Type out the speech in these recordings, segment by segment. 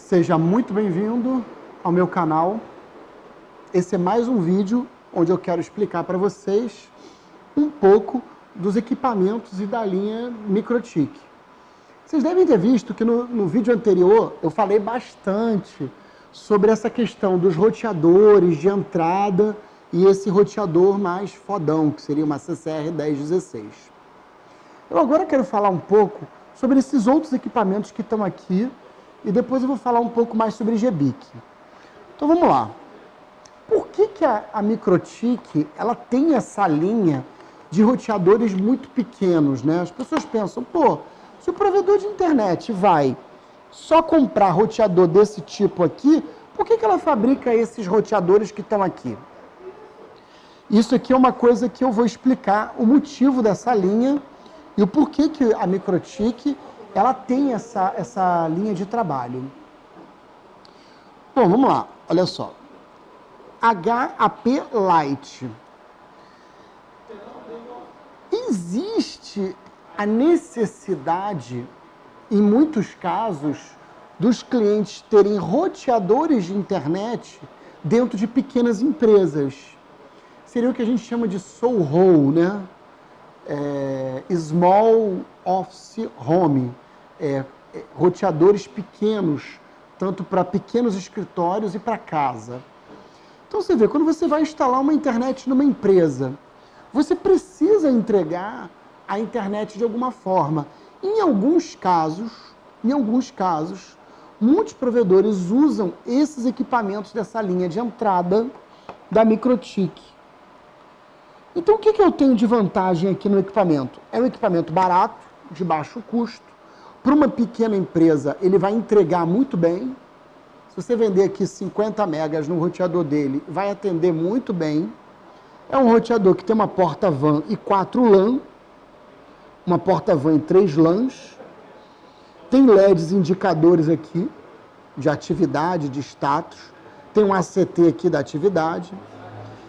Seja muito bem-vindo ao meu canal. Esse é mais um vídeo onde eu quero explicar para vocês um pouco dos equipamentos e da linha Microtik. Vocês devem ter visto que no vídeo anterior eu falei bastante sobre essa questão dos roteadores de entrada e esse roteador mais fodão, que seria uma CCR 1016. Eu agora quero falar um pouco sobre esses outros equipamentos que estão aqui e depois eu vou falar um pouco mais sobre GBIC. Então vamos lá. Por que a Microtik ela tem essa linha de roteadores muito pequenos, né? As pessoas pensam, pô, se o provedor de internet vai só comprar roteador desse tipo aqui, por que ela fabrica esses roteadores que estão aqui? Isso aqui é uma coisa que eu vou explicar o motivo dessa linha e o porquê que a Microtik ela tem essa linha de trabalho. Bom, vamos lá, olha só. HAP Lite. Existe a necessidade, em muitos casos, dos clientes terem roteadores de internet dentro de pequenas empresas. Seria o que a gente chama de SOHO, né? Small Office Home. Roteadores pequenos, tanto para pequenos escritórios e para casa. Então você vê, quando você vai instalar uma internet numa empresa, você precisa entregar a internet de alguma forma. Em alguns casos, muitos provedores usam esses equipamentos dessa linha de entrada da Microtik. Então o que eu tenho de vantagem aqui no equipamento? É um equipamento barato, de baixo custo. Para uma pequena empresa, ele vai entregar muito bem. Se você vender aqui 50 megas no roteador dele, vai atender muito bem. É um roteador que tem uma porta WAN e 4 LAN, uma porta WAN e 3 LANs. Tem LEDs indicadores aqui de atividade, de status. Tem um ACT aqui da atividade.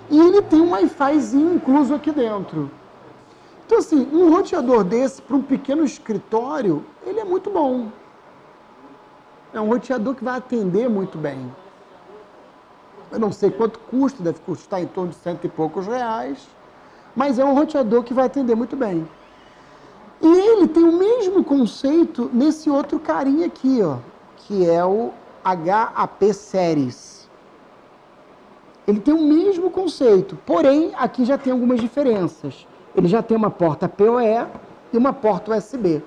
E ele tem um Wi-Fizinho incluso aqui dentro. Então, assim, um roteador desse para um pequeno escritório, ele é muito bom. É um roteador que vai atender muito bem. Eu não sei quanto custa, deve custar em torno de R$100 e poucos, mas é um roteador que vai atender muito bem. E ele tem o mesmo conceito nesse outro carinha aqui, ó, que é o HAP Series. Ele tem o mesmo conceito, porém, aqui já tem algumas diferenças. Ele já tem uma porta PoE e uma porta USB.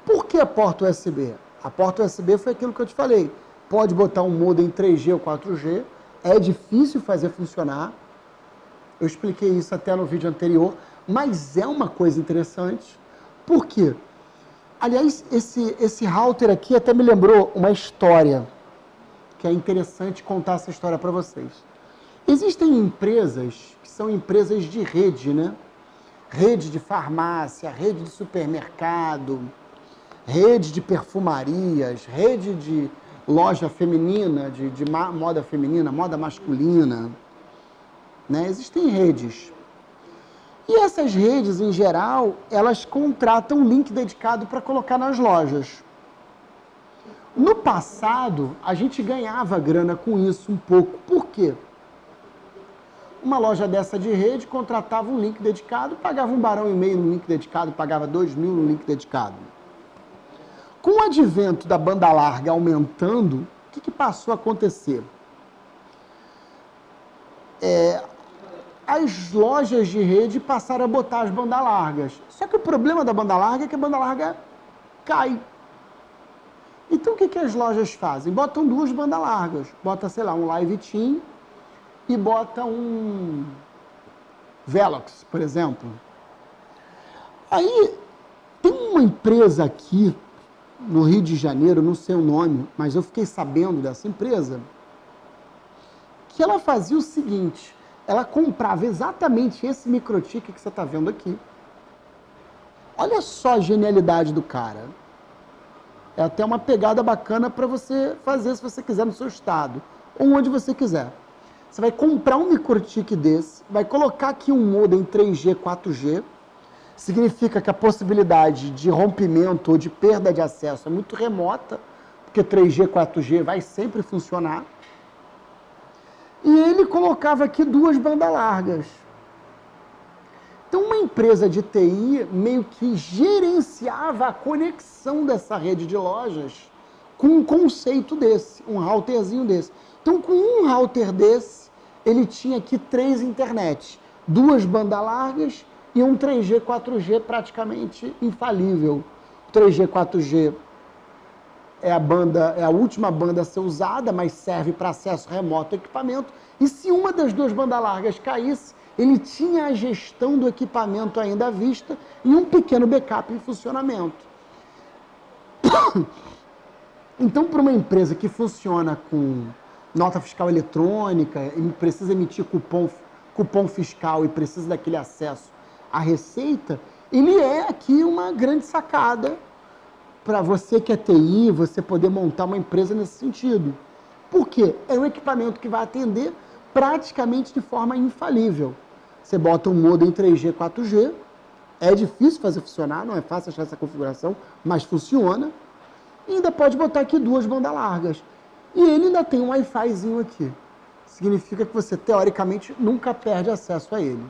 Por que a porta USB? A porta USB foi aquilo que eu te falei. Pode botar um modem 3G ou 4G, é difícil fazer funcionar. Eu expliquei isso até no vídeo anterior, mas é uma coisa interessante. Por quê? Aliás, esse router aqui até me lembrou uma história, que é interessante contar essa história para vocês. Existem empresas que são empresas de rede, né? Rede de farmácia, rede de supermercado, rede de perfumarias, rede de loja feminina, de moda feminina, moda masculina, né? Existem redes. E essas redes, em geral, elas contratam um link dedicado para colocar nas lojas. No passado, a gente ganhava grana com isso um pouco. Por quê? Uma loja dessa de rede contratava um link dedicado, pagava R$1,5 no link dedicado, pagava R$2.000 no link dedicado. Com o advento da banda larga aumentando, o que passou a acontecer? As lojas de rede passaram a botar as bandas largas. Só que o problema da banda larga é que a banda larga cai. Então o que as lojas fazem? Botam duas bandas largas. Bota, sei lá, um Live Team e bota um Velox, por exemplo. Aí tem uma empresa aqui no Rio de Janeiro, não sei o nome, mas eu fiquei sabendo dessa empresa, que ela fazia o seguinte, ela comprava exatamente esse Microtik que você está vendo aqui. Olha só a genialidade do cara. É até uma pegada bacana para você fazer se você quiser no seu estado, ou onde você quiser. Você vai comprar um Microtik desse, vai colocar aqui um modem 3G, 4G, significa que a possibilidade de rompimento ou de perda de acesso é muito remota, porque 3G, 4G vai sempre funcionar. E ele colocava aqui 2 bandas largas. Então, uma empresa de TI meio que gerenciava a conexão dessa rede de lojas com um conceito desse, um routerzinho desse. Então, com um router desse, ele tinha aqui 3 internets, 2 bandas largas e um 3G, 4G praticamente infalível. O 3G, 4G é a última banda a ser usada, mas serve para acesso remoto ao equipamento. E se uma das 2 bandas largas caísse, ele tinha a gestão do equipamento ainda à vista e um pequeno backup em funcionamento. Então, para uma empresa que funciona com nota fiscal eletrônica e precisa emitir cupom fiscal e precisa daquele acesso à receita, ele é aqui uma grande sacada para você que é TI, você poder montar uma empresa nesse sentido. Por quê? É um equipamento que vai atender praticamente de forma infalível. Você bota um modem 3G, 4G, é difícil fazer funcionar, não é fácil achar essa configuração, mas funciona. E ainda pode botar aqui 2 bandas largas. E ele ainda tem um Wi-Fizinho aqui. Significa que você, teoricamente, nunca perde acesso a ele.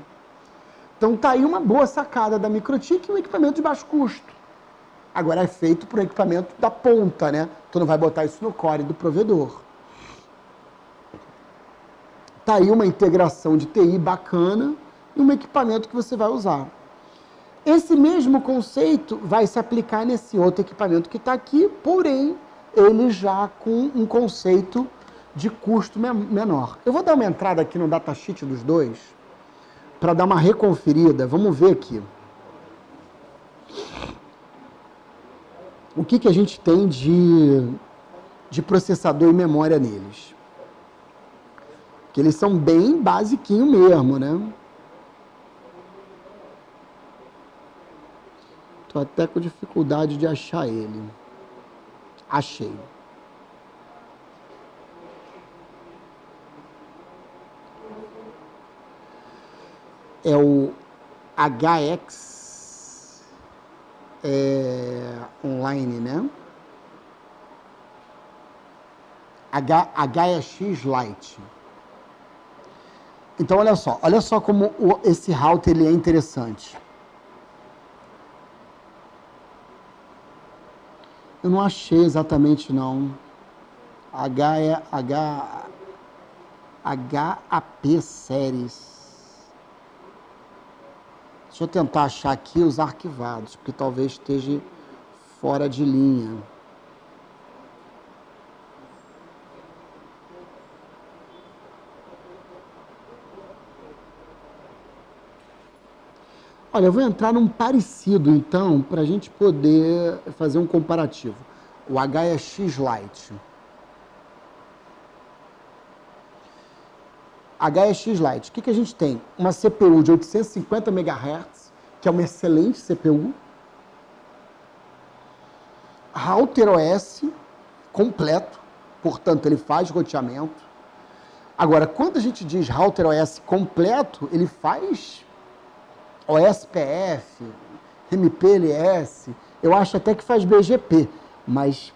Então tá aí uma boa sacada da MikroTik, um equipamento de baixo custo. Agora é feito por um equipamento da ponta, né? Tu não vai botar isso no core do provedor. Tá aí uma integração de TI bacana e um equipamento que você vai usar. Esse mesmo conceito vai se aplicar nesse outro equipamento que está aqui, porém, ele já com um conceito de custo menor. Eu vou dar uma entrada aqui no datasheet dos dois, para dar uma reconferida. Vamos ver aqui. O que a gente tem de processador e memória neles. Porque eles são bem basiquinho mesmo, né? Estou até com dificuldade de achar ele. Achei. É o HX online, né? HX Lite. Então, olha só como esse router ele é interessante. Eu não achei exatamente, não. HAP Series. Deixa eu tentar achar aqui os arquivados, porque talvez esteja fora de linha. Olha, eu vou entrar num parecido, então, para a gente poder fazer um comparativo. O HX Lite. HX Lite. O que a gente tem? Uma CPU de 850 MHz, que é uma excelente CPU. Router OS completo, portanto, ele faz roteamento. Agora, quando a gente diz Router OS completo, ele faz OSPF, MPLS, eu acho até que faz BGP, mas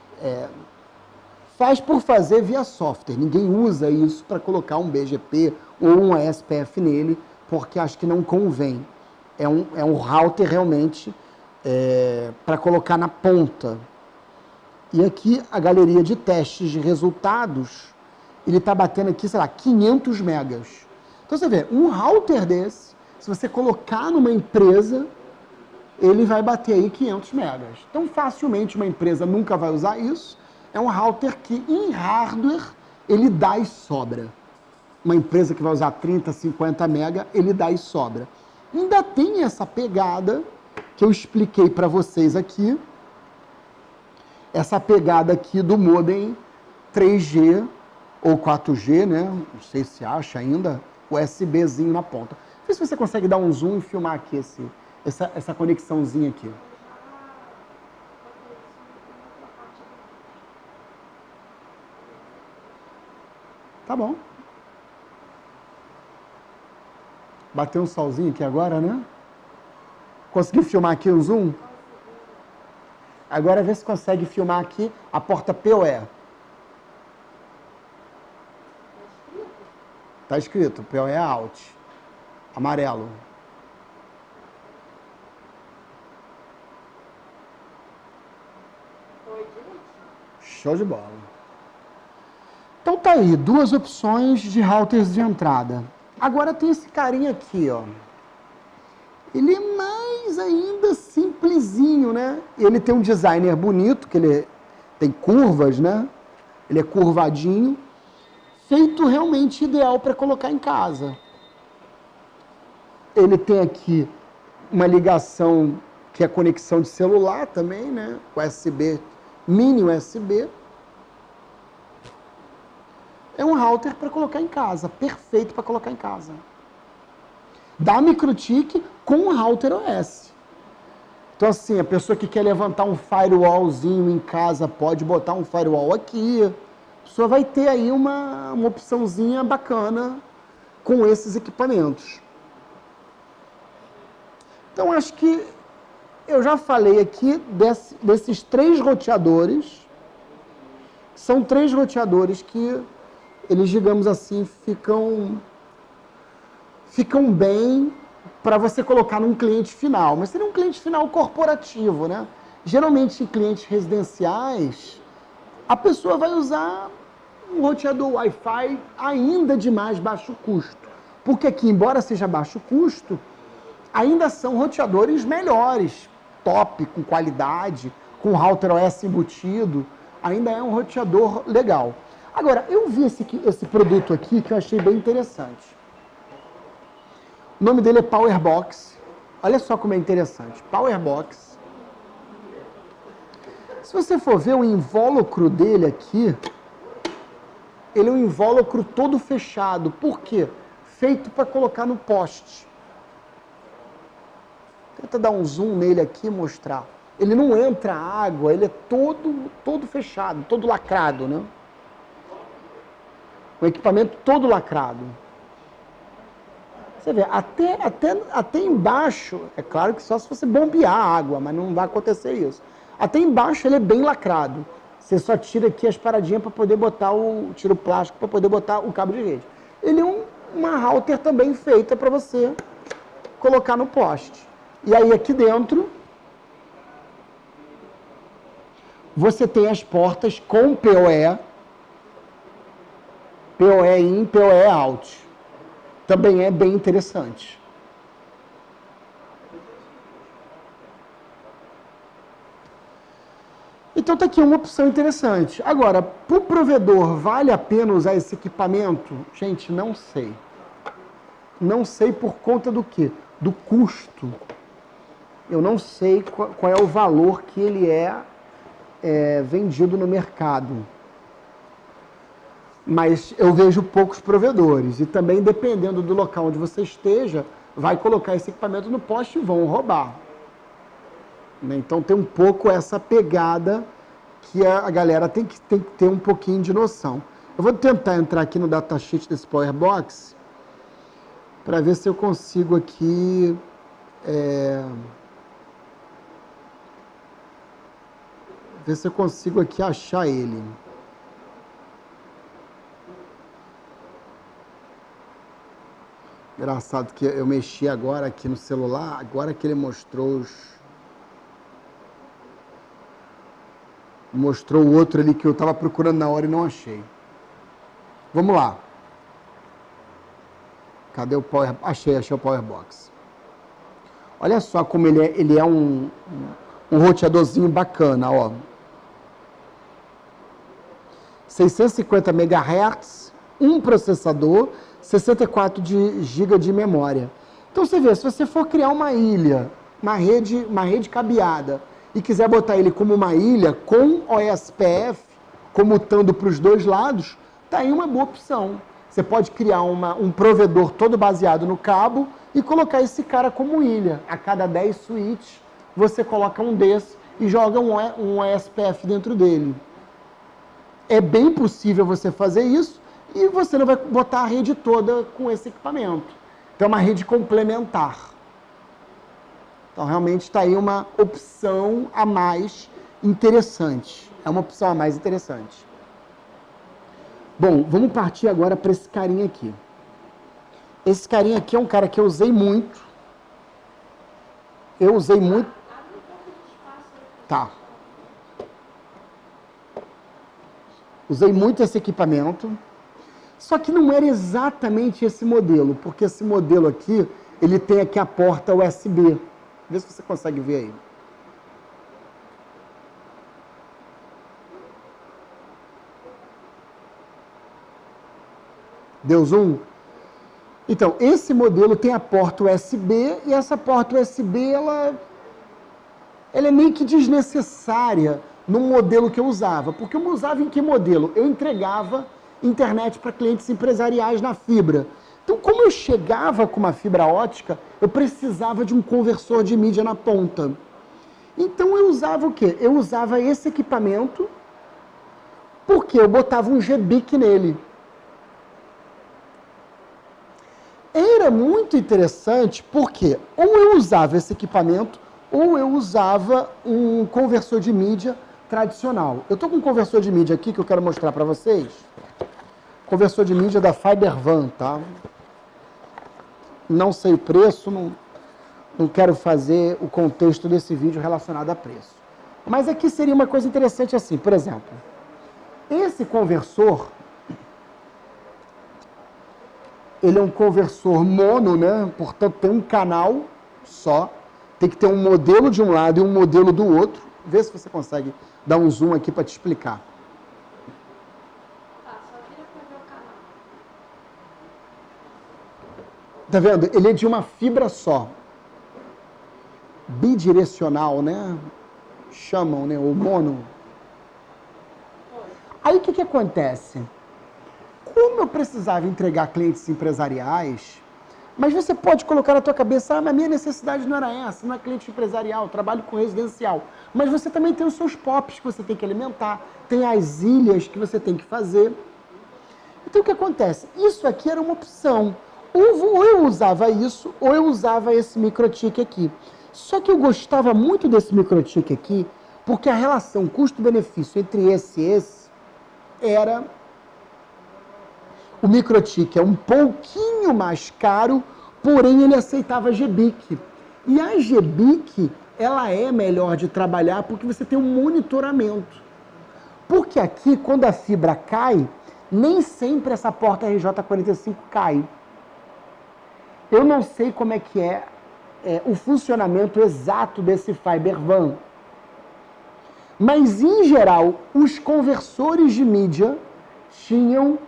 faz por fazer via software. Ninguém usa isso para colocar um BGP ou um OSPF nele, porque acho que não convém. É um router realmente para colocar na ponta. E aqui a galeria de testes de resultados, ele está batendo aqui, sei lá, 500 megas. Então você vê, um router desse, se você colocar numa empresa, ele vai bater aí 500 megas. Então, facilmente, uma empresa nunca vai usar isso. É um router que, em hardware, ele dá e sobra. Uma empresa que vai usar 30, 50 mega, ele dá e sobra. Ainda tem essa pegada que eu expliquei para vocês aqui. Essa pegada aqui do modem 3G ou 4G, né? Não sei se acha ainda, USBzinho na ponta. Vê se você consegue dar um zoom e filmar aqui essa conexãozinha aqui. Tá bom. Bateu um solzinho aqui agora, né? Conseguiu filmar aqui um zoom? Agora vê se consegue filmar aqui a porta PoE. Tá escrito, PoE out. Amarelo. Show de bola. Então tá aí, duas opções de routers de entrada. Agora tem esse carinha aqui, ó. Ele é mais ainda simplesinho, né? Ele tem um designer bonito, que ele tem curvas, né? Ele é curvadinho, feito realmente ideal para colocar em casa. Ele tem aqui uma ligação que é conexão de celular também, né? USB, mini USB. É um router para colocar em casa, perfeito para colocar em casa. Da MikroTik com um router OS. Então assim, a pessoa que quer levantar um firewallzinho em casa pode botar um firewall aqui. A pessoa vai ter aí uma opçãozinha bacana com esses equipamentos. Então acho que eu já falei aqui desses três roteadores. São três roteadores que eles, digamos assim, ficam bem para você colocar num cliente final. Mas seria um cliente final corporativo, né? Geralmente em clientes residenciais, a pessoa vai usar um roteador Wi-Fi ainda de mais baixo custo. Porque aqui, embora seja baixo custo, ainda são roteadores melhores, top, com qualidade, com router OS embutido. Ainda é um roteador legal. Agora, eu vi esse produto aqui que eu achei bem interessante. O nome dele é Powerbox. Olha só como é interessante. Powerbox. Se você for ver o invólucro dele aqui, ele é um invólucro todo fechado. Por quê? Feito para colocar no poste. Tenta dar um zoom nele aqui e mostrar. Ele não entra água, ele é todo fechado, todo lacrado, né? O equipamento todo lacrado. Você vê, até embaixo, é claro que só se você bombear a água, mas não vai acontecer isso. Até embaixo ele é bem lacrado. Você só tira aqui as paradinhas para poder botar tira o plástico para poder botar o cabo de rede. Ele é uma router também feita para você colocar no poste. E aí aqui dentro, você tem as portas com PoE, PoE in, PoE out. Também é bem interessante. Então tá aqui uma opção interessante. Agora, para o provedor, vale a pena usar esse equipamento? Gente, não sei. Não sei por conta do quê? Do custo. Eu não sei qual é o valor que ele é vendido no mercado. Mas eu vejo poucos provedores. E também, dependendo do local onde você esteja, vai colocar esse equipamento no poste e vão roubar. Então tem um pouco essa pegada que a galera tem que ter um pouquinho de noção. Eu vou tentar entrar aqui no datasheet desse Powerbox para ver se eu consigo aqui ver se eu consigo aqui achar ele. Engraçado que eu mexi agora aqui no celular, agora que ele mostrou o outro ali que eu estava procurando na hora e não achei. Vamos lá. Cadê o Power? Achei o Powerbox. Olha só como ele é um roteadorzinho bacana, ó. 650 MHz, um processador, 64 GB de memória. Então você vê, se você for criar uma ilha, uma rede cabeada, e quiser botar ele como uma ilha com OSPF, comutando para os dois lados, tá aí uma boa opção. Você pode criar um provedor todo baseado no cabo e colocar esse cara como ilha. A cada 10 switches, você coloca um desse e joga um OSPF dentro dele. É bem possível você fazer isso e você não vai botar a rede toda com esse equipamento. Então é uma rede complementar. Então realmente está aí uma opção a mais interessante. É uma opção a mais interessante. Bom, vamos partir agora para esse carinha aqui. Esse carinha aqui é um cara que eu usei muito. Tá. Usei muito esse equipamento. Só que não era exatamente esse modelo, porque esse modelo aqui, ele tem aqui a porta USB. Vê se você consegue ver aí. Deu zoom? Então, esse modelo tem a porta USB e essa porta USB, ela é meio que desnecessária no modelo que eu usava. Porque eu usava em que modelo? Eu entregava internet para clientes empresariais na fibra. Então, como eu chegava com uma fibra ótica, eu precisava de um conversor de mídia na ponta. Então, eu usava o quê? Eu usava esse equipamento porque eu botava um GBIC nele. Era muito interessante porque ou eu usava esse equipamento ou eu usava um conversor de mídia tradicional. Eu estou com um conversor de mídia aqui que eu quero mostrar para vocês. Conversor de mídia da Fibervan, tá? Não sei o preço, não quero fazer o contexto desse vídeo relacionado a preço. Mas aqui seria uma coisa interessante assim, por exemplo, esse conversor, ele é um conversor mono, né? Portanto, tem um canal só, tem que ter um modelo de um lado e um modelo do outro. Vê se você consegue dar um zoom aqui para te explicar. Só vira para ver o canal. Tá vendo? Ele é de uma fibra só. Bidirecional, né? Chamam, né? O mono. Aí o que acontece? Como eu precisava entregar clientes empresariais, mas você pode colocar na tua cabeça, mas a minha necessidade não era essa, não é cliente empresarial, eu trabalho com residencial. Mas você também tem os seus POPs que você tem que alimentar, tem as ilhas que você tem que fazer. Então o que acontece? Isso aqui era uma opção. Ou eu usava isso, ou eu usava esse microtik aqui. Só que eu gostava muito desse microtik aqui, porque a relação custo-benefício entre esse e esse era... O microtik é um pouquinho mais caro, porém ele aceitava GBIC. E a GBIC, ela é melhor de trabalhar porque você tem um monitoramento. Porque aqui, quando a fibra cai, nem sempre essa porta RJ45 cai. Eu não sei como é que é o funcionamento exato desse Fibervan. Mas, em geral, os conversores de mídia tinham...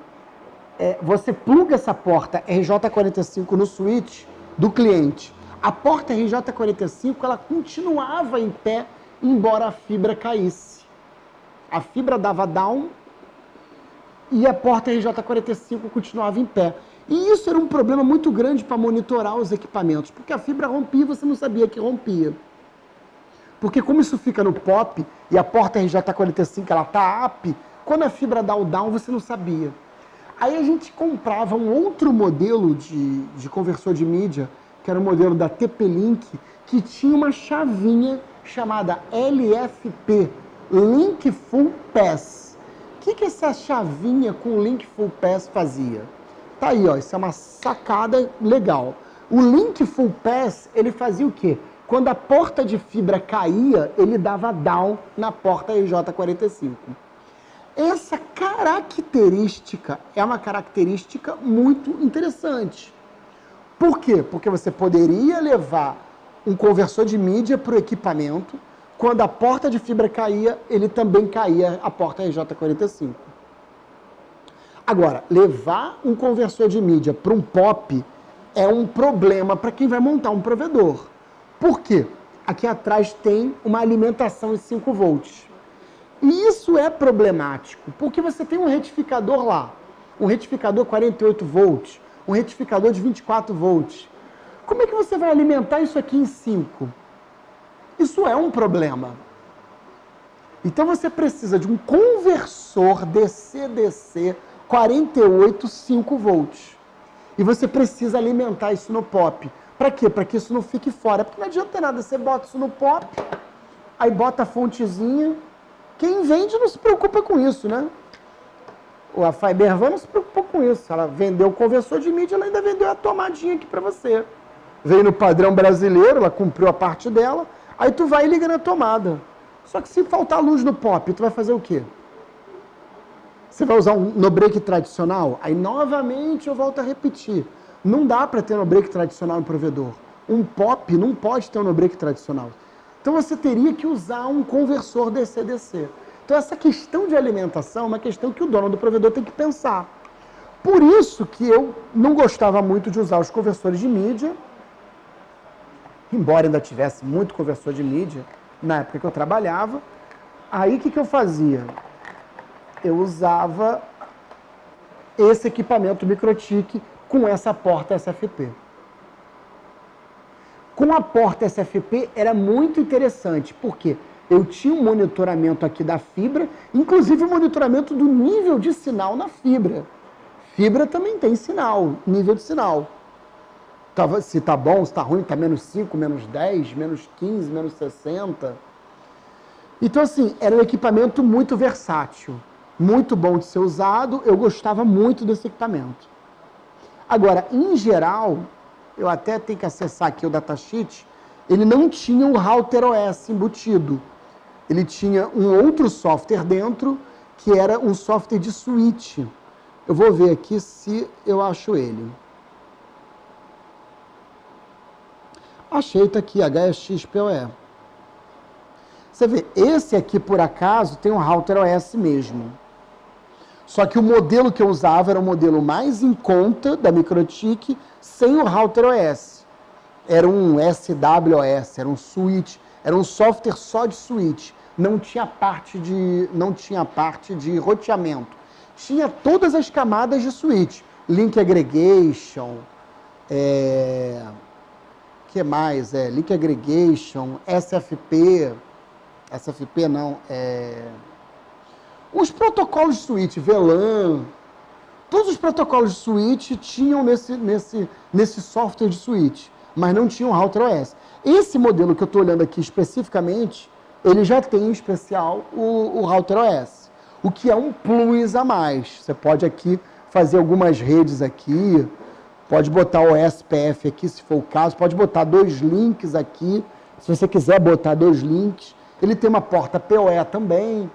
você pluga essa porta RJ45 no switch do cliente. A porta RJ45 ela continuava em pé, embora a fibra caísse. A fibra dava down e a porta RJ45 continuava em pé. E isso era um problema muito grande para monitorar os equipamentos, porque a fibra rompia e você não sabia que rompia. Porque como isso fica no POP e a porta RJ45 ela está up, quando a fibra dá o down você não sabia. Aí a gente comprava um outro modelo de conversor de mídia, que era o modelo da TP-Link, que tinha uma chavinha chamada LFP, Link Full Pass. O que essa chavinha com Link Full Pass fazia? Tá aí, ó, isso é uma sacada legal. O Link Full Pass, ele fazia o quê? Quando a porta de fibra caía, ele dava down na porta RJ45. Essa característica é uma característica muito interessante. Por quê? Porque você poderia levar um conversor de mídia para o equipamento, quando a porta de fibra caía, ele também caía a porta RJ45. Agora, levar um conversor de mídia para um POP é um problema para quem vai montar um provedor. Por quê? Aqui atrás tem uma alimentação em 5 volts. E isso é problemático, porque você tem um retificador lá, um retificador 48 volts, um retificador de 24 volts. Como é que você vai alimentar isso aqui em 5? Isso é um problema. Então você precisa de um conversor DC-DC 48 5 volts. E você precisa alimentar isso no POP. Para quê? Para que isso não fique fora. Porque não adianta nada, você bota isso no POP, aí bota a fontezinha. Quem vende não se preocupa com isso, né? A Fibervan não se preocupou com isso. Ela vendeu o conversor de mídia, ela ainda vendeu a tomadinha aqui para você. Veio no padrão brasileiro, ela cumpriu a parte dela, aí tu vai e liga na tomada. Só que se faltar luz no pop, tu vai fazer o quê? Você vai usar um no-break tradicional? Aí, novamente, eu volto a repetir. Não dá para ter no-break tradicional no provedor. Um pop não pode ter um no-break tradicional. Então, você teria que usar um conversor DC-DC. Então, essa questão de alimentação é uma questão que o dono do provedor tem que pensar. Por isso que eu não gostava muito de usar os conversores de mídia, embora ainda tivesse muito conversor de mídia na época que eu trabalhava. Aí, o que eu fazia? Eu usava esse equipamento MikroTik com essa porta SFP. Com a porta SFP era muito interessante, porque eu tinha um monitoramento aqui da fibra, inclusive o monitoramento do nível de sinal na fibra. Fibra também tem sinal, nível de sinal. Se tá bom, se tá ruim, tá menos 5, menos 10, menos 15, menos 60. Então, assim, era um equipamento muito versátil, muito bom de ser usado, eu gostava muito desse equipamento. Agora, em geral, eu até tenho que acessar aqui o datasheet, ele não tinha o Router OS embutido. Ele tinha um outro software dentro, que era um software de switch. Eu vou ver aqui se eu acho ele. Achei, tá aqui, HSX-PoE. Você vê, esse aqui, por acaso, tem um Router OS mesmo. Só que o modelo que eu usava era o modelo mais em conta da MikroTik, sem o Router OS. Era um SWOS, era um switch, era um software só de switch. Não tinha parte de roteamento. Tinha todas as camadas de switch. Link Aggregation, que mais? Link Aggregation, SFP não, os protocolos de switch, VLAN, todos os protocolos de switch tinham nesse software de switch, mas não tinham Router OS. Esse modelo que eu estou olhando aqui especificamente, ele já tem em especial o Router OS, o que é um plus a mais. Você pode aqui fazer algumas redes aqui, pode botar o SPF aqui, se for o caso, pode botar 2 links aqui, se você quiser botar 2 links. Ele tem uma porta PoE também,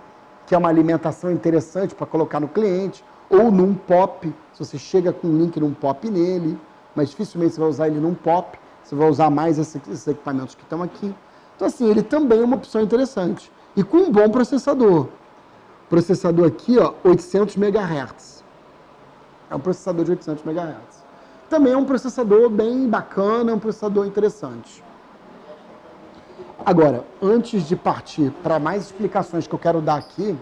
que é uma alimentação interessante para colocar no cliente, ou num POP, se você chega com um link num POP nele, mas dificilmente você vai usar ele num POP, você vai usar mais esses equipamentos que estão aqui. Então, assim, ele também é uma opção interessante. E com um bom processador. Processador aqui, ó, 800 MHz. É um processador de 800 MHz. Também é um processador bem bacana, é um processador interessante. Agora, antes de partir para mais explicações que eu quero dar aqui,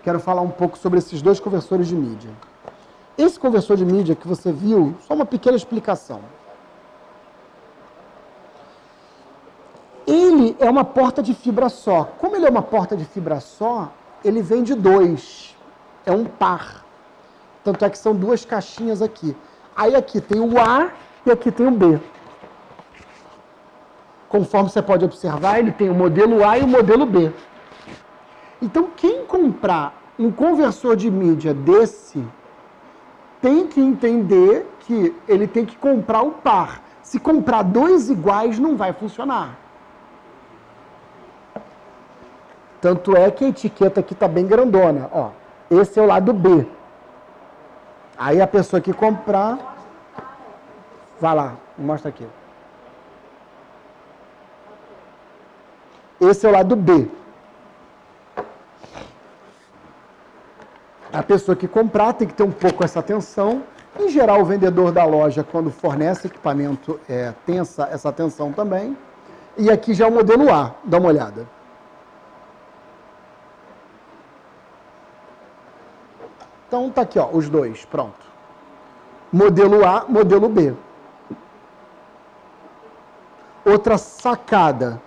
quero falar um pouco sobre esses 2 conversores de mídia. Esse conversor de mídia que você viu, só uma pequena explicação. Ele é uma porta de fibra só. Como ele é uma porta de fibra só, ele vem de 2. É um par. Tanto é que são 2 caixinhas aqui. Aí aqui tem o A e aqui tem o B. Conforme você pode observar, ele tem o modelo A e o modelo B. Então, quem comprar um conversor de mídia desse, tem que entender que ele tem que comprar o par. Se comprar 2 iguais, não vai funcionar. Tanto é que a etiqueta aqui está bem grandona. Ó, esse é o lado B. Aí a pessoa que comprar... Vai lá, mostra aqui. Esse é o lado B. A pessoa que comprar tem que ter um pouco essa atenção. Em geral, o vendedor da loja, quando fornece equipamento, tem essa atenção também. E aqui já é o modelo A. Dá uma olhada. Então, tá aqui, ó, os 2. Pronto. Modelo A, modelo B. Outra sacada.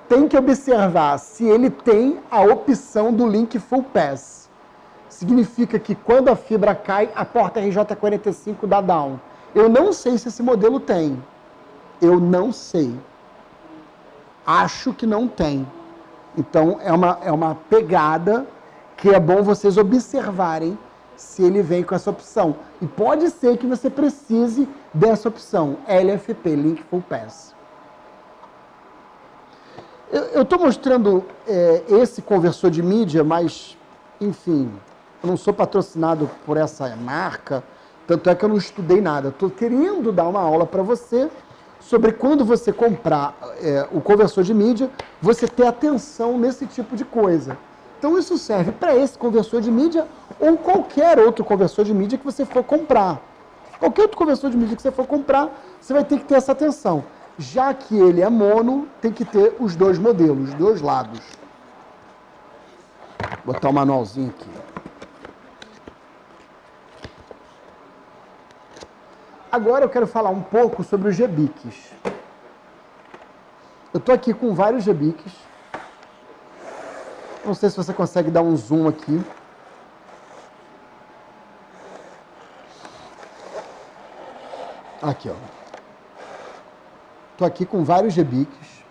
Tem que observar se ele tem a opção do link Full Pass. Significa que quando a fibra cai, a porta RJ45 dá down. Eu não sei se esse modelo tem. Eu não sei. Acho que não tem. Então, é uma pegada que é bom vocês observarem se ele vem com essa opção. E pode ser que você precise dessa opção, LFP, Link Full Pass. Eu estou mostrando esse conversor de mídia, mas, enfim, eu não sou patrocinado por essa marca, tanto é que eu não estudei nada. Estou querendo dar uma aula para você sobre quando você comprar o conversor de mídia, você ter atenção nesse tipo de coisa. Então isso serve para esse conversor de mídia ou qualquer outro conversor de mídia que você for comprar. Qualquer outro conversor de mídia que você for comprar, você vai ter que ter essa atenção. Já que ele é mono, tem que ter os dois modelos, os dois lados. Vou botar o manualzinho aqui. Agora eu quero falar um pouco sobre os GBICs. Eu estou aqui com vários GBICs. Não sei se você consegue dar um zoom aqui. Aqui, ó. Estou aqui com vários GBICs.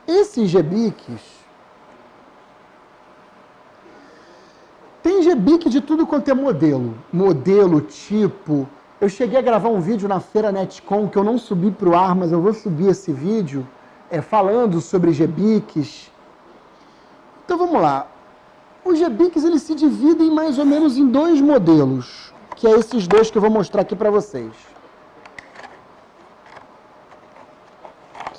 Esses GBICs... Tem GBIC de tudo quanto é modelo. Modelo, tipo... Eu cheguei a gravar um vídeo na Feira Netcom, que eu não subi para o ar, mas eu vou subir esse vídeo, falando sobre GBICs. Então vamos lá. Os GBICs, eles se dividem mais ou menos em dois modelos, que é esses dois que eu vou mostrar aqui para vocês.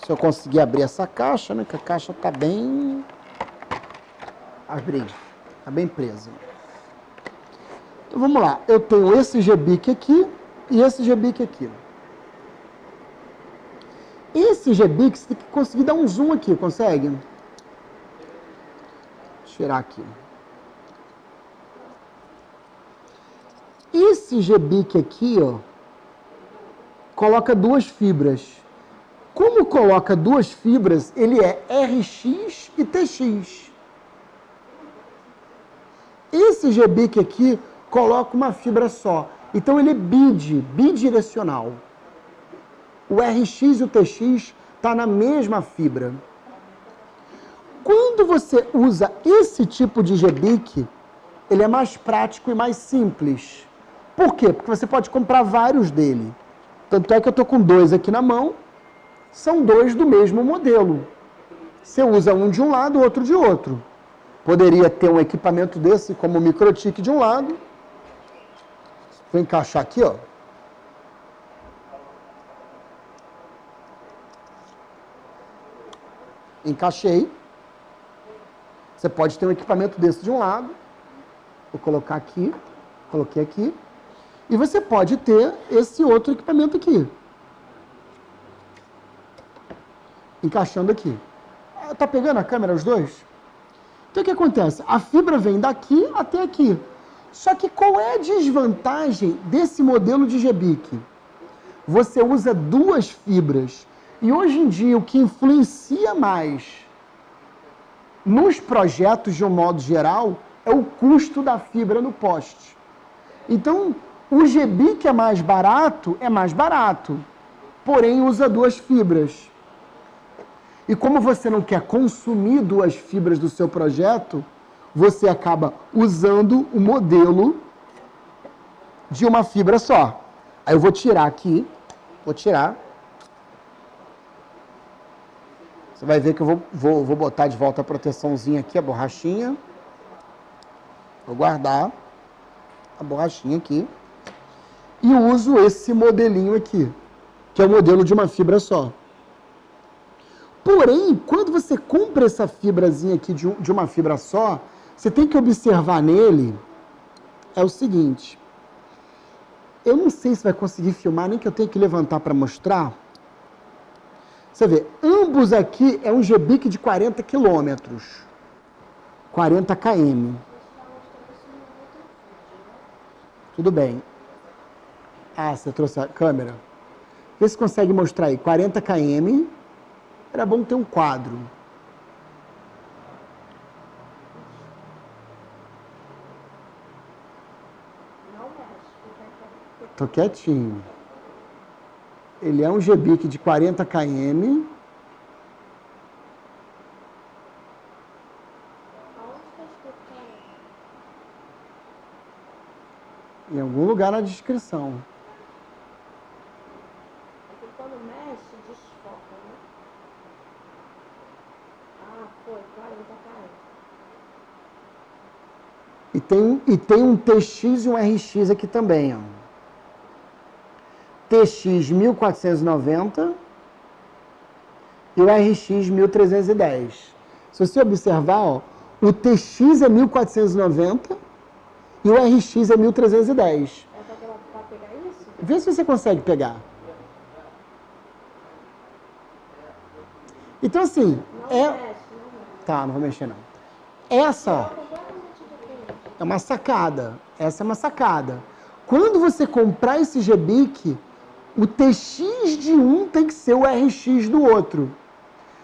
Se eu conseguir abrir essa caixa, né, que a caixa está bem... Abri. Está bem presa. Então vamos lá. Eu tenho esse GBIC aqui e esse GBIC aqui. Esse GBIC, você tem que conseguir dar um zoom aqui, consegue? Vou tirar aqui. Esse GBIC aqui, ó, coloca duas fibras. Como coloca duas fibras, ele é RX e TX. Esse GBIC aqui coloca uma fibra só. Então ele é bidirecional. O RX e o TX tá na mesma fibra. Quando você usa esse tipo de GBIC, ele é mais prático e mais simples. Por quê? Porque você pode comprar vários dele. Tanto é que eu estou com dois aqui na mão, são dois do mesmo modelo. Você usa um de um lado, outro de outro. Poderia ter um equipamento desse, como o MikroTik de um lado. Vou encaixar aqui, ó. Encaixei. Você pode ter um equipamento desse de um lado. Vou colocar aqui. Coloquei aqui. E você pode ter esse outro equipamento aqui. Encaixando aqui. Tá pegando a câmera os dois? Então o que acontece? A fibra vem daqui até aqui. Só que qual é a desvantagem desse modelo de GBIC? Você usa duas fibras. E hoje em dia o que influencia mais nos projetos de um modo geral é o custo da fibra no poste. Então, o GBIC é mais barato, porém usa duas fibras. E como você não quer consumir duas fibras do seu projeto, você acaba usando o modelo de uma fibra só. Aí eu vou tirar aqui, vou tirar. Você vai ver que eu vou botar de volta a proteçãozinha aqui, a borrachinha. Vou guardar a borrachinha aqui. E uso esse modelinho aqui, que é o modelo de uma fibra só. Porém, quando você compra essa fibrazinha aqui de uma fibra só, você tem que observar nele é o seguinte. Eu não sei se vai conseguir filmar, nem que eu tenha que levantar para mostrar. Você vê, ambos aqui é um GBIC de 40 quilômetros. 40 km. Tudo bem. Ah, você trouxe a câmera? Vê se consegue mostrar aí. 40 km. Era bom ter um quadro. Tô quietinho. Ele é um GBIC de 40 km. Em algum lugar na descrição. Porque quando mexe, desfoca, né? Ah, foi, 40 km. E tem um TX e um RX aqui também, ó. TX 1490 e o RX 1310. Se você observar, ó, o TX é 1490 e o RX é 1310. É pra pegar isso? Vê se você consegue pegar. Então, assim, Não mexe, não mexe. Tá, não vou mexer, não. Essa, ó, Completamente diferente. é uma sacada. Essa é uma sacada. Quando você comprar esse GBIC, o TX de um tem que ser o RX do outro.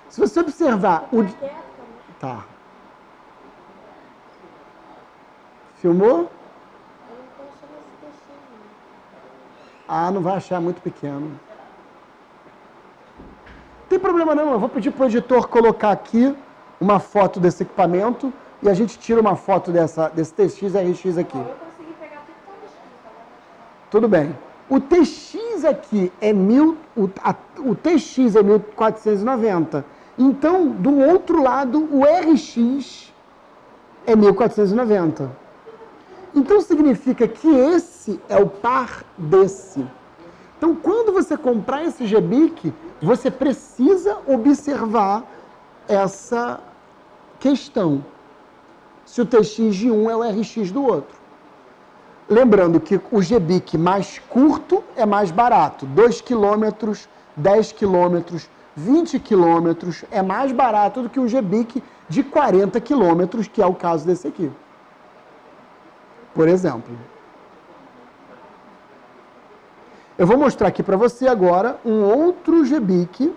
Se você observar... O... Tá. Filmou? Eu não tô achando esse textinho. Ah, não vai achar, muito pequeno. Não tem problema não, eu vou pedir para o editor colocar aqui uma foto desse equipamento e a gente tira uma foto desse TX RX aqui. Eu consegui pegar tudo que tá escrito. Tudo bem. O TX aqui é o TX é 1490. Então, do outro lado, o RX é 1490. Então, significa que esse é o par desse. Então, quando você comprar esse GBIC, você precisa observar essa questão. Se o TX de um é o RX do outro. Lembrando que o GBIC mais curto é mais barato. 2 km, 10 km, 20 km é mais barato do que o GBIC de 40 km, que é o caso desse aqui. Por exemplo. Eu vou mostrar aqui para você agora um outro GBIC.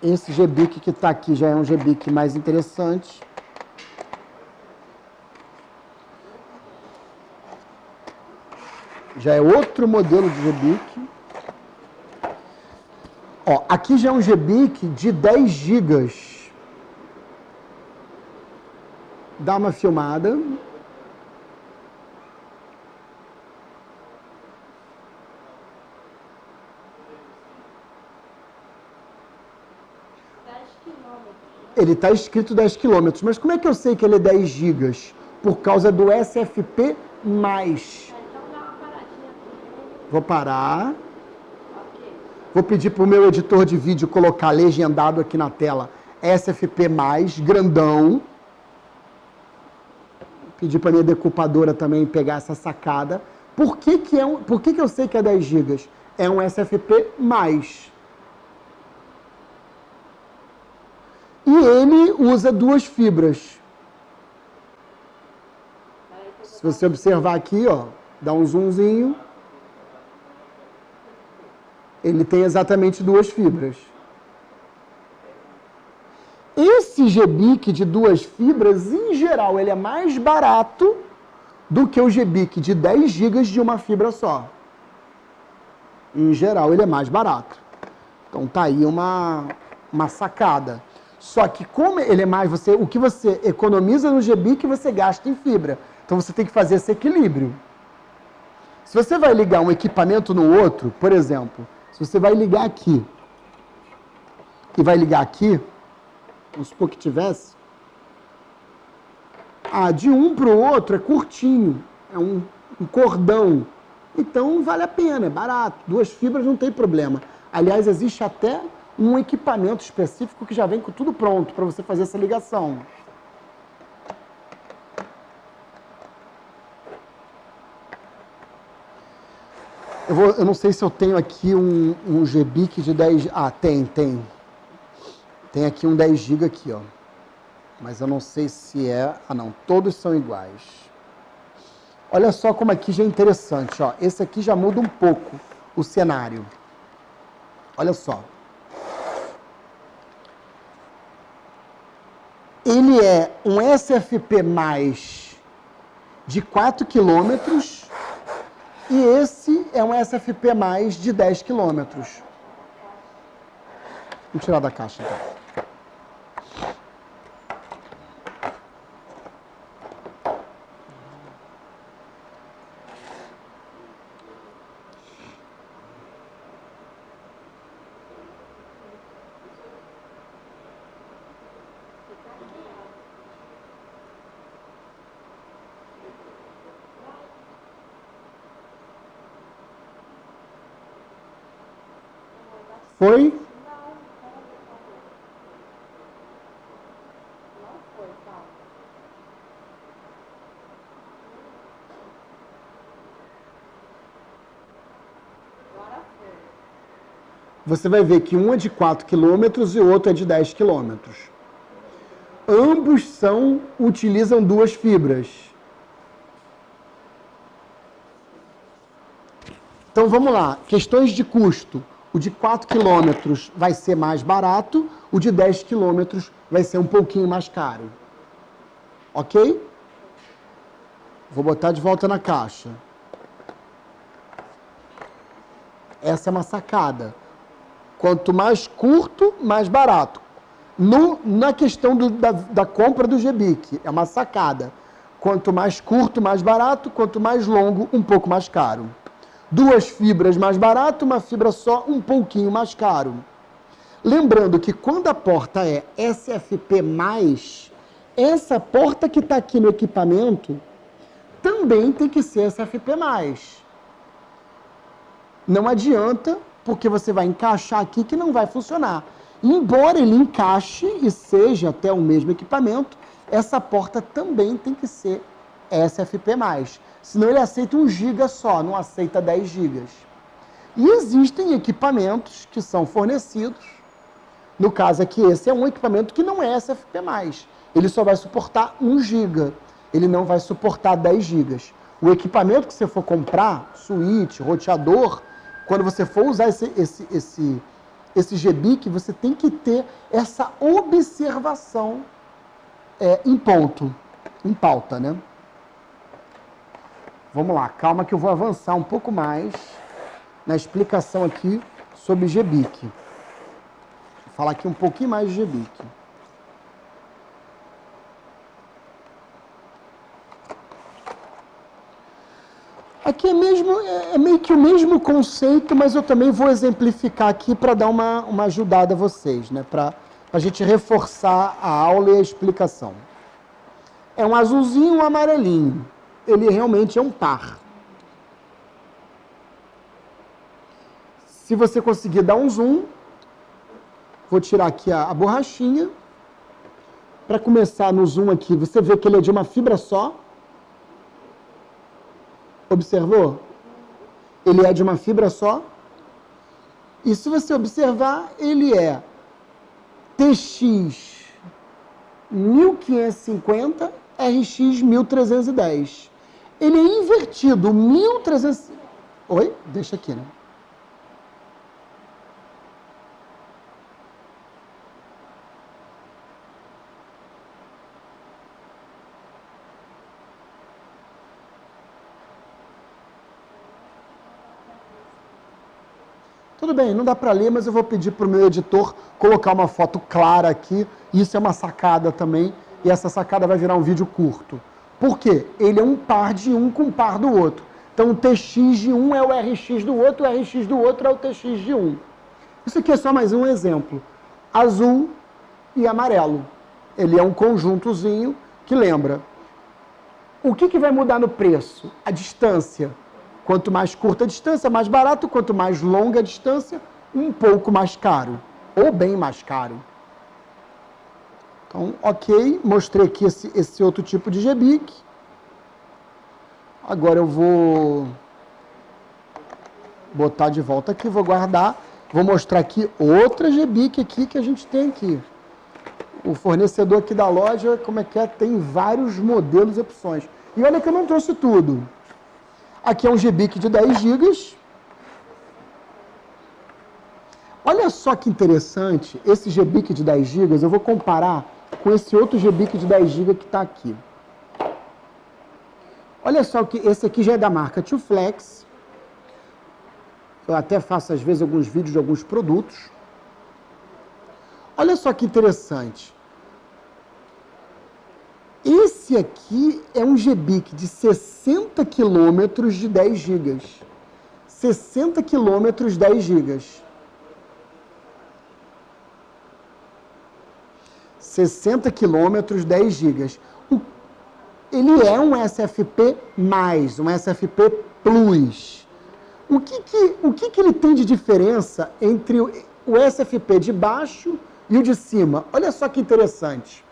Esse GBIC que está aqui já é um GBIC mais interessante. Já é outro modelo de GBIC. Ó, aqui já é um GBIC de 10 GB. Dá uma filmada. Ele está escrito 10 km, mas como é que eu sei que ele é 10 GB? Por causa do SFP+. Então dá uma paradinha aqui. Vou parar. Ok. Vou pedir para o meu editor de vídeo colocar legendado aqui na tela SFP+, grandão. Pedir para a minha decupadora também pegar essa sacada. Por que eu sei que é 10 GB? É um SFP+. E ele usa 2 fibras. Se você observar aqui, ó, dá um zoomzinho. Ele tem exatamente 2 fibras. Esse GBIC de 2 fibras, em geral, ele é mais barato do que o GBIC de 10 GB de uma fibra só. Em geral, ele é mais barato. Então tá aí uma sacada. Só que como ele é mais, o que você economiza no GBIC, você gasta em fibra. Então você tem que fazer esse equilíbrio. Se você vai ligar um equipamento no outro, por exemplo, se você vai ligar aqui e vai ligar aqui, vamos supor que tivesse, de um para o outro é curtinho, é um cordão. Então vale a pena, é barato. 2 fibras não tem problema. Aliás, existe até um equipamento específico que já vem com tudo pronto para você fazer essa ligação. Eu não sei se eu tenho aqui um GBIC de 10... tem. Tem aqui um 10 GB aqui, ó. Mas eu não sei se é... não, todos são iguais. Olha só como aqui já é interessante, ó. Esse aqui já muda um pouco o cenário. Olha só. Ele é um SFP+, de 4 km, e esse é um SFP+, de 10 km. Vamos tirar da caixa, então. Foi? Você vai ver que um é de 4 km e o outro é de 10 km. Ambos utilizam duas fibras. Então vamos lá, questões de custo. O de 4 km vai ser mais barato, o de 10 km vai ser um pouquinho mais caro. Ok? Vou botar de volta na caixa. Essa é uma sacada. Quanto mais curto, mais barato. Na questão da compra do GBIC, é uma sacada. Quanto mais curto, mais barato. Quanto mais longo, um pouco mais caro. Duas fibras mais barato, uma fibra só um pouquinho mais caro. Lembrando que quando a porta é SFP+, essa porta que está aqui no equipamento também tem que ser SFP+. Não adianta, porque você vai encaixar aqui que não vai funcionar. Embora ele encaixe e seja até o mesmo equipamento, essa porta também tem que ser SFP+. Senão ele aceita 1 GB só, não aceita 10 GB. E existem equipamentos que são fornecidos, no caso aqui esse é um equipamento que não é SFP+. Ele só vai suportar 1 GB, ele não vai suportar 10 GB. O equipamento que você for comprar, switch, roteador, quando você for usar esse GBIC, você tem que ter essa observação em pauta, né? Vamos lá, calma que eu vou avançar um pouco mais na explicação aqui sobre GBIC. Vou falar aqui um pouquinho mais de GBIC. Aqui é meio que o mesmo conceito, mas eu também vou exemplificar aqui para dar uma ajudada a vocês, né? Para a gente reforçar a aula e a explicação. É um azulzinho e um amarelinho. Ele realmente é um par. Se você conseguir dar um zoom, vou tirar aqui a borrachinha. Para começar no zoom aqui, você vê que ele é de uma fibra só. Observou? Ele é de uma fibra só. E se você observar, ele é TX 1550, RX 1310. Ele é invertido, 1300... Oi? Deixa aqui, né? Tudo bem, não dá para ler, mas eu vou pedir para o meu editor colocar uma foto clara aqui. Isso é uma sacada também, e essa sacada vai virar um vídeo curto. Por quê? Ele é um par de um com um par do outro. Então o TX de um é o RX do outro, o RX do outro é o TX de um. Isso aqui é só mais um exemplo. Azul e amarelo. Ele é um conjuntozinho que lembra. O que vai mudar no preço? A distância. Quanto mais curta a distância, mais barato. Quanto mais longa a distância, um pouco mais caro. Ou bem mais caro. Então, ok. Mostrei aqui esse outro tipo de GBIC. Agora eu vou botar de volta aqui, vou guardar. Vou mostrar aqui outra GBIC aqui que a gente tem aqui. O fornecedor aqui da loja, como é que é? Tem vários modelos e opções. E olha que eu não trouxe tudo. Aqui é um GBIC de 10 GB. Olha só que interessante, esse GBIC de 10 GB, eu vou comparar com esse outro GBIC de 10 GB que está aqui. Olha só que esse aqui já é da marca Tuflex. Eu até faço às vezes alguns vídeos de alguns produtos. Olha só que interessante. Esse aqui é um GBIC de 60 km de 10 GB. 60 km, 10 GB. 60 km, 10 GB. Ele é um SFP+, um SFP Plus. O que ele tem de diferença entre o SFP de baixo e o de cima? Olha só que interessante.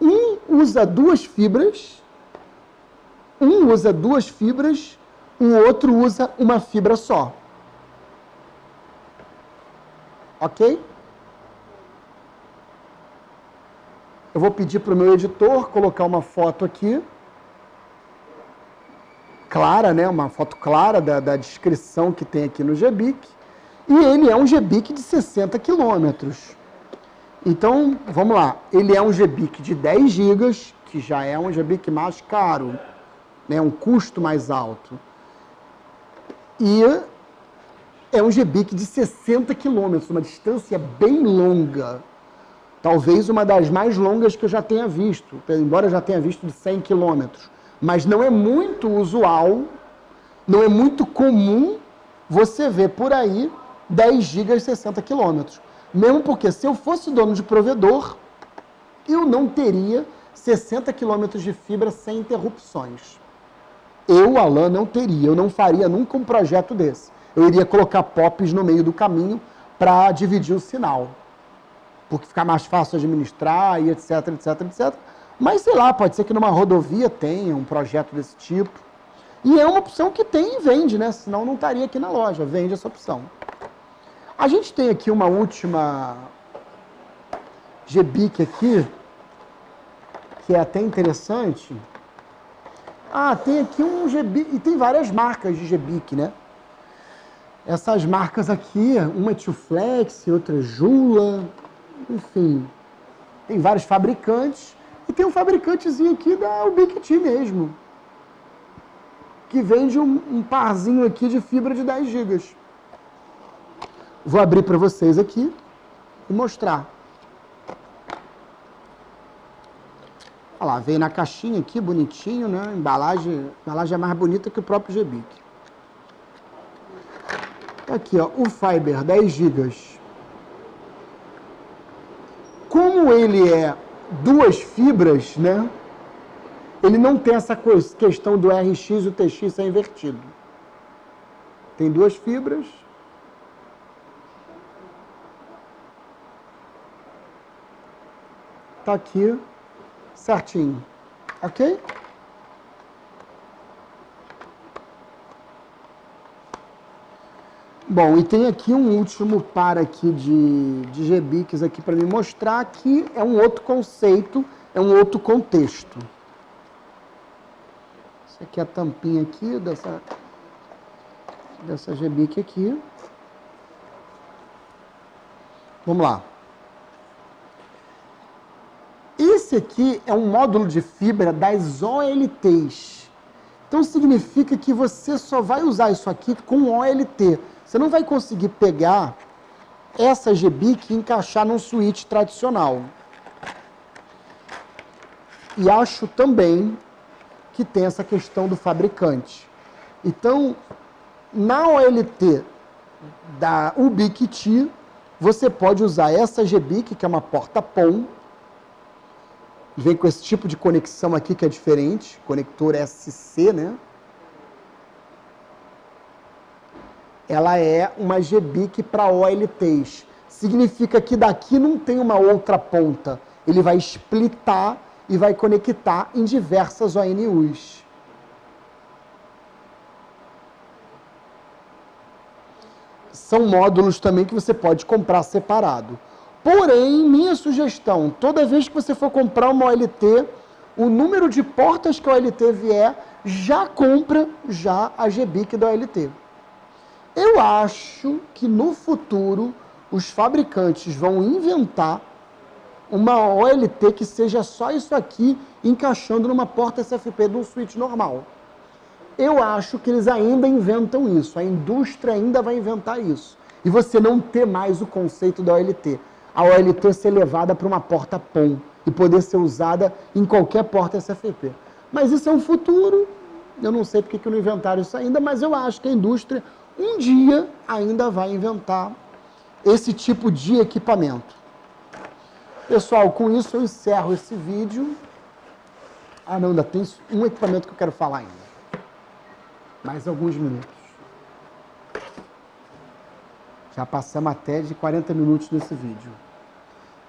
Um usa duas fibras, o outro usa uma fibra só. Ok? Eu vou pedir para o meu editor colocar uma foto aqui, clara, né? Uma foto clara da descrição que tem aqui no GBIC. E ele é um GBIC de 60 km. Então, vamos lá. Ele é um GBIC de 10 GB, que já é um GBIC mais caro, né? Um custo mais alto. E é um GBIC de 60 km, uma distância bem longa. Talvez uma das mais longas que eu já tenha visto, embora eu já tenha visto de 100 km. Mas não é muito usual, não é muito comum você ver por aí 10 GB 60 km. Mesmo porque se eu fosse dono de provedor, eu não teria 60 km de fibra sem interrupções. Eu, Alan, não teria, eu não faria nunca um projeto desse. Eu iria colocar POPs no meio do caminho para dividir o sinal. Porque fica mais fácil administrar e etc, etc, etc. Mas, sei lá, pode ser que numa rodovia tenha um projeto desse tipo. E é uma opção que tem e vende, né? Senão não estaria aqui na loja, vende essa opção. A gente tem aqui uma última GBIC aqui, que é até interessante. Ah, tem aqui um GBIC, e tem várias marcas de GBIC, né? Essas marcas aqui, uma é Tuflex, outra é Jula, enfim, tem vários fabricantes. E tem um fabricantezinho aqui da Ubiquiti mesmo, que vende um parzinho aqui de fibra de 10 GB. Vou abrir para vocês aqui e mostrar. Olha lá, veio na caixinha aqui, bonitinho, né? A embalagem é mais bonita que o próprio GBIC. Aqui, ó, o Fiber 10 GB. Como ele é duas fibras, né? Ele não tem essa questão do RX e o TX ser invertido. Tem duas fibras. Tá aqui certinho, ok? Bom, e tem aqui um último par aqui de GBICs aqui para me mostrar que é um outro conceito, é um outro contexto. Essa aqui é a tampinha aqui dessa GBIC aqui. Vamos lá. Esse aqui é um módulo de fibra das OLTs. Então significa que você só vai usar isso aqui com OLT. Você não vai conseguir pegar essa GBIC e encaixar num switch tradicional. E acho também que tem essa questão do fabricante. Então, na OLT da Ubiquiti, você pode usar essa GBIC, que é uma porta PON, vem com esse tipo de conexão aqui que é diferente, conector SC, né? Ela é uma GBIC para OLTs. Significa que daqui não tem uma outra ponta. Ele vai splitar e vai conectar em diversas ONUs. São módulos também que você pode comprar separado. Porém, minha sugestão, toda vez que você for comprar uma OLT, o número de portas que a OLT vier, já compra já a GBIC da OLT. Eu acho que no futuro os fabricantes vão inventar uma OLT que seja só isso aqui, encaixando numa porta SFP de um switch normal. Eu acho que eles ainda inventam isso, a indústria ainda vai inventar isso. E você não ter mais o conceito da OLT. A OLT ser levada para uma porta PON e poder ser usada em qualquer porta SFP. Mas isso é um futuro, eu não sei porque que não inventaram isso ainda, mas eu acho que a indústria um dia ainda vai inventar esse tipo de equipamento. Pessoal, com isso eu encerro esse vídeo. Ah, não, ainda tem um equipamento que eu quero falar ainda. Mais alguns minutos. Já passamos até de 40 minutos nesse vídeo.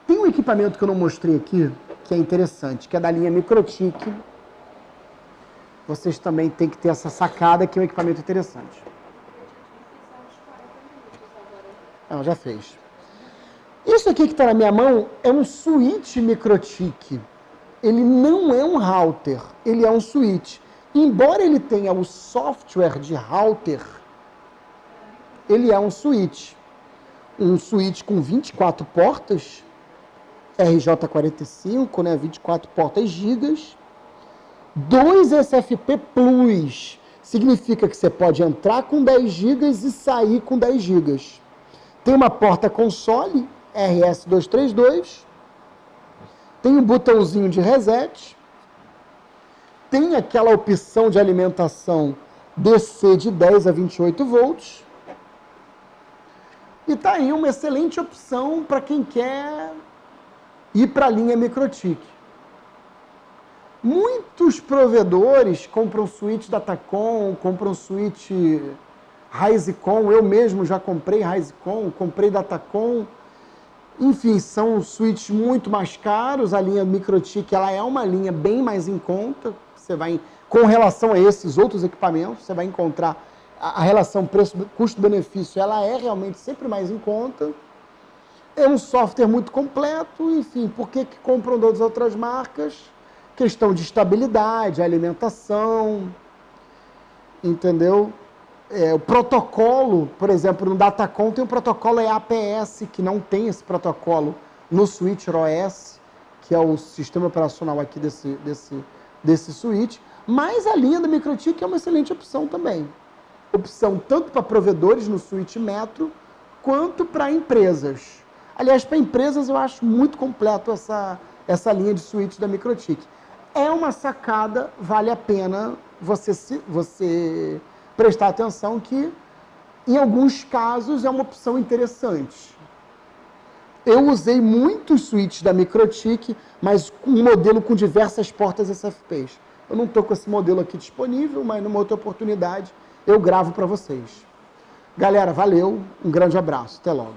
Tem um equipamento que eu não mostrei aqui, que é interessante, que é da linha Microtik. Vocês também têm que ter essa sacada, que é um equipamento interessante. Não, já fez. Isso aqui que está na minha mão é um switch Microtik. Ele não é um router, ele é um switch. Embora ele tenha o software de router, ele é um switch. Um switch com 24 portas, RJ45, né, 24 portas gigas, 2 SFP Plus. Significa que você pode entrar com 10 gigas e sair com 10 gigas. Tem uma porta console, RS232, tem um botãozinho de reset, tem aquela opção de alimentação DC de 10 a 28 volts, e está aí uma excelente opção para quem quer ir para a linha Microtik. Muitos provedores compram switch Datacom, compram switch Raizcom, eu mesmo já comprei Raizcom, comprei Datacom. Enfim, são switches muito mais caros, a linha Microtik ela é uma linha bem mais em conta, você vai, com relação a esses outros equipamentos, você vai encontrar a relação preço-custo-benefício, ela é realmente sempre mais em conta. É um software muito completo, enfim, por que compram das outras marcas? Questão de estabilidade, alimentação, entendeu? O protocolo, por exemplo, no Datacom tem um protocolo APS, que não tem esse protocolo no switcher OS, que é o sistema operacional aqui desse switch, mas a linha da Microtik é uma excelente opção também. Opção tanto para provedores no switch Metro, quanto para empresas. Aliás, para empresas eu acho muito completo essa linha de switch da Microtik. É uma sacada, vale a pena você prestar atenção que, em alguns casos, é uma opção interessante. Eu usei muitos switches da Microtik, mas com um modelo com diversas portas SFPs. Eu não estou com esse modelo aqui disponível, mas numa outra oportunidade eu gravo para vocês. Galera, valeu, um grande abraço, até logo.